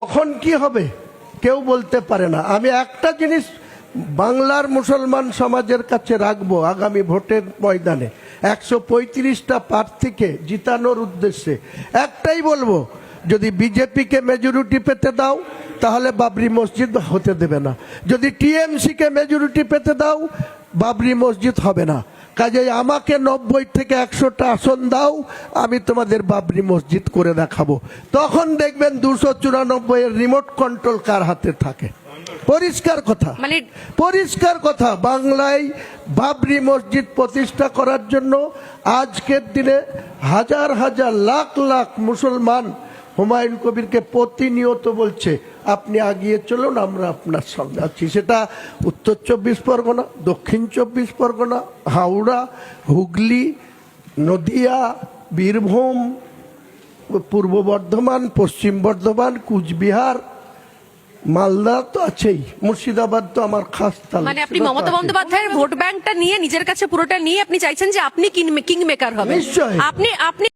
কখন কি হবে কেউ বলতে পারে না। আমি একটা জিনিস বাংলার মুসলমান সমাজের কাছে রাখবো, আগামী ভোটের ময়দানে 135টা প্রার্থীকে জিতানোর উদ্দেশ্যে একটাই বলবো, যদি বিজেপিকে মেজরিটি পেতে দাও তাহলে বাবরি মসজিদ হতে দেবে না, যদি টিএমসিকে মেজরিটি পেতে দাও বাবরি মসজিদ হবে না। কাজেই আমাকে 90 থেকে 100টা আসন দাও, আমি তোমাদের বাবরি মসজিদ করে দেখাবো। তখন দেখবেন 294 এর রিমোট কন্ট্রোল কার হাতে থাকে। পরিষ্কার কথা, মানে পরিষ্কার কথা। বাংলায় বাবরি মসজিদ প্রতিষ্ঠা করার জন্য আজকের দিনে হাজার হাজার লাখ লাখ মুসলমান হুমায়ুন কবিরকে প্রতিনিয়ত বলছে আপনি আগিয়ে চলুন, আমরা আপনার সঙ্গে আছি। সেটা উত্তর 24 পরগনা, দক্ষিণ 24 পরগনা, হাওড়া, হুগলি, নদিয়া, বীরভূম, পূর্ব বর্ধমান, পশ্চিম বর্ধমান, কুচবিহার, মালদা তো আছেই, মুর্শিদাবাদ তো আমার খাস তালুক। মানে আপনি মমতা বন্দ্যোপাধ্যায়ের ভোট ব্যাংকটা নিয়ে নিজের কাছে পুরোটা নিয়ে আপনি চাইছেন যে আপনি কিং মেকার হবেন। নিশ্চয়ই। আপনি